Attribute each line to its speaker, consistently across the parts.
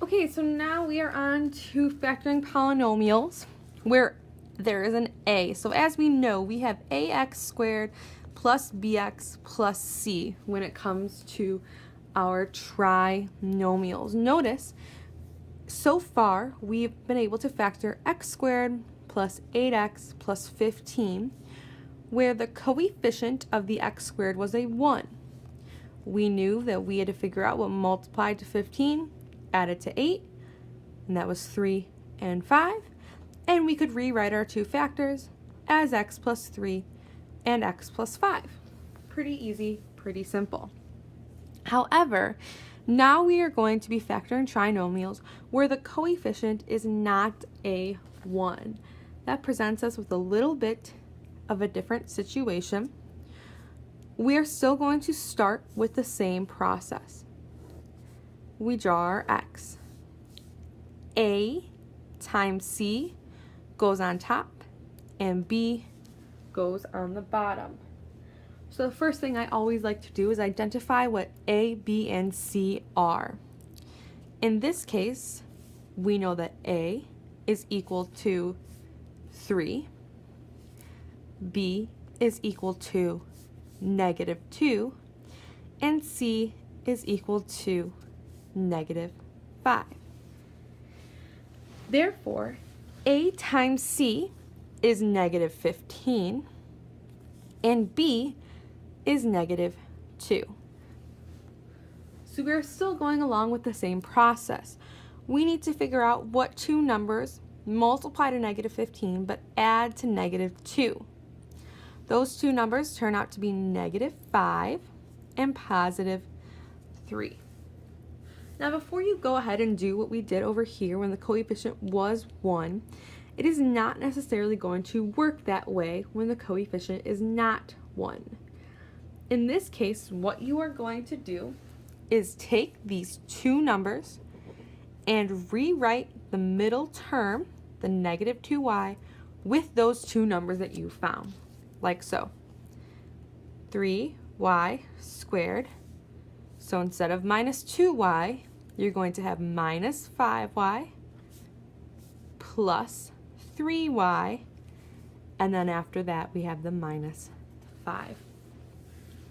Speaker 1: Okay, so now we are on to factoring polynomials where there is an a. So as we know, we have ax squared plus bx plus c when it comes to our trinomials. Notice, so far we've been able to factor x squared plus 8x plus 15, where the coefficient of the x squared was a 1. We knew that we had to figure out what multiplied to 15, added to 8, and that was 3 and 5. And we could rewrite our two factors as x plus 3 and x plus 5. Pretty easy, pretty simple. However, now we are going to be factoring trinomials where the coefficient is not a 1. That presents us with a little bit of a different situation. We are still going to start with the same process. We draw our x. A times c goes on top and b goes on the bottom. So the first thing I always like to do is identify what a, b, and c are. In this case, we know that a is equal to 3, b is equal to -2, and c is equal to -5. Therefore, a times c is -15, and b is -2. So we're still going along with the same process. We need to figure out what two numbers multiply to -15 but add to -2. Those two numbers turn out to be -5 and +3. Now before you go ahead and do what we did over here when the coefficient was 1, it is not necessarily going to work that way when the coefficient is not 1. In this case, what you are going to do is take these two numbers and rewrite the middle term, the -2y, with those two numbers that you found, like so. 3y squared. So instead of -2y, you're going to have -5y plus 3y, and then after that we have the -5.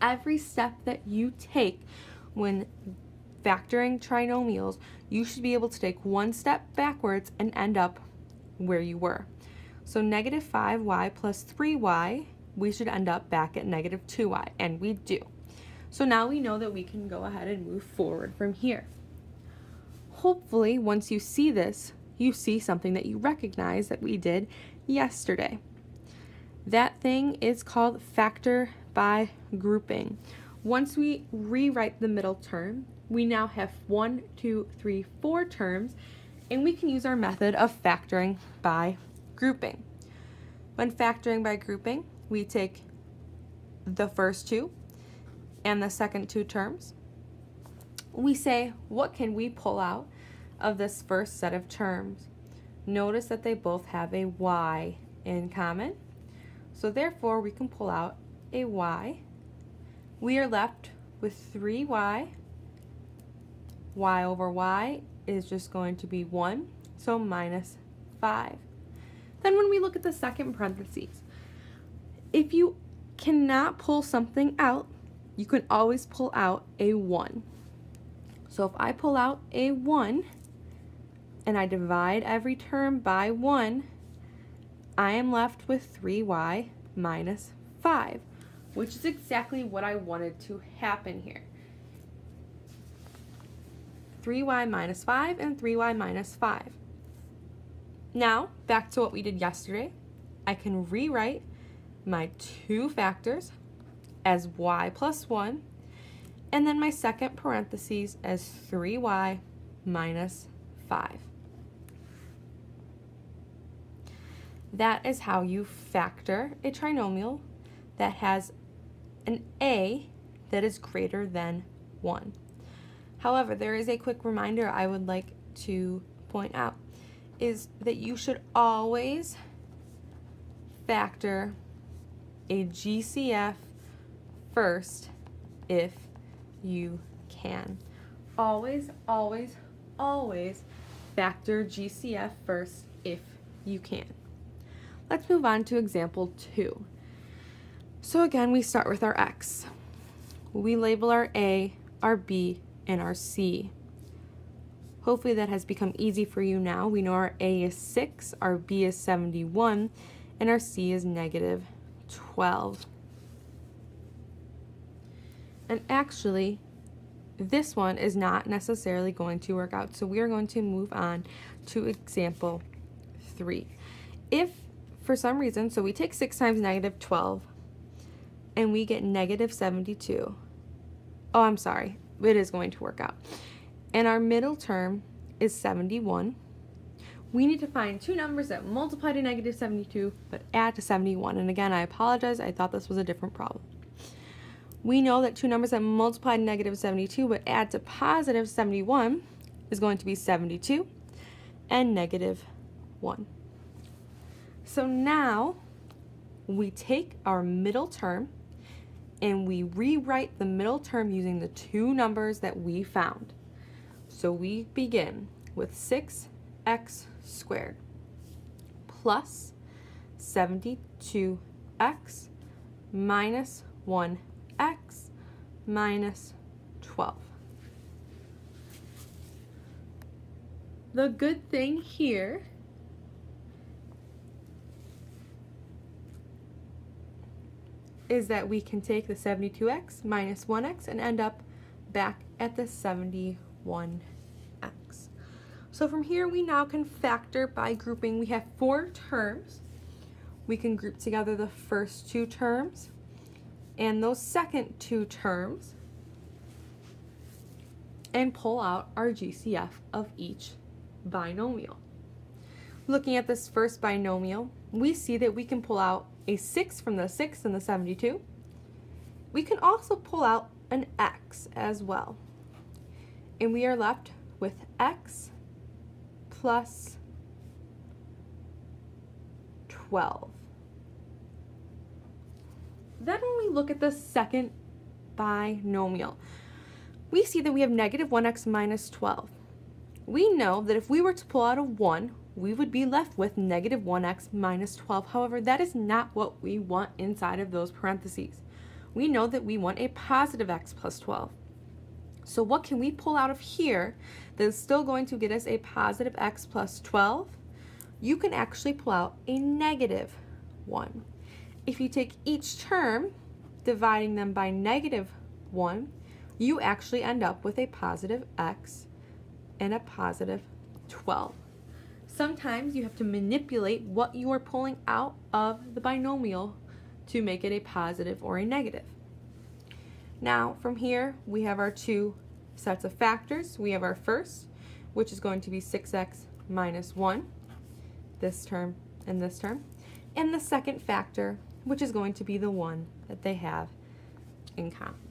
Speaker 1: Every step that you take when factoring trinomials, you should be able to take one step backwards and end up where you were. So -5y plus 3y, we should end up back at -2y, and we do. So now we know that we can go ahead and move forward from here. Hopefully, once you see this, you see something that you recognize that we did yesterday. That thing is called factor by grouping. Once we rewrite the middle term, we now have 1, 2, 3, 4 terms, and we can use our method of factoring by grouping. When factoring by grouping, we take the first two and the second two terms. We say, what can we pull out of this first set of terms? Notice that they both have a y in common. So therefore, we can pull out a y. We are left with 3y. Y over y is just going to be 1, so -5. Then when we look at the second parentheses, if you cannot pull something out, you can always pull out a 1. So if I pull out a 1 and I divide every term by 1, I am left with 3y minus 5, which is exactly what I wanted to happen here. 3y minus 5 and 3y minus 5. Now, back to what we did yesterday. I can rewrite my two factors as y plus 1, and then my second parentheses as 3y minus 5. That is how you factor a trinomial that has an a that is greater than 1. However, there is a quick reminder I would like to point out, is that you should always factor a GCF first if you can. Always, always always factor GCF first if you can. Let's move on to example 2. So again, we start with our x. We label our a, our b, and our c. Hopefully that has become easy for you now. We know our a is 6, our b is 71, and our c is negative 12. And actually, this one is not necessarily going to work out. So we are going to move on to example 3. If for some reason, so we take 6 times negative 12, and we get negative 72. Oh, I'm sorry. It is going to work out. And our middle term is 71. We need to find two numbers that multiply to negative 72 but add to 71. And again, I apologize. I thought this was a different problem. We know that two numbers that multiply to negative 72 but add to positive 71 is going to be 72 and negative 1. So now we take our middle term and we rewrite the middle term using the two numbers that we found. So we begin with 6x squared plus 72x minus 1x minus 12. The good thing here is that we can take the 72x minus 1x and end up back at the 71x. So from here we now can factor by grouping. We have 4 terms. We can group together the first 2 terms and those second 2 terms and pull out our GCF of each binomial. Looking at this first binomial, we see that we can pull out a 6 from the 6 and the 72. We can also pull out an x as well. And we are left with x plus 12. Then when we look at the second binomial, we see that we have negative 1x minus 12. We know that if we were to pull out a 1, we would be left with negative 1x minus 12. However, that is not what we want inside of those parentheses. We know that we want a positive x plus 12. So what can we pull out of here that is still going to get us a positive x plus 12? You can actually pull out a negative 1. If you take each term, dividing them by negative 1, you actually end up with a positive x and a positive 12. Sometimes you have to manipulate what you are pulling out of the binomial to make it a positive or a negative. Now from here we have our two sets of factors. We have our first, which is going to be 6x minus 1, this term and this term, and the second factor, which is going to be the one that they have in common.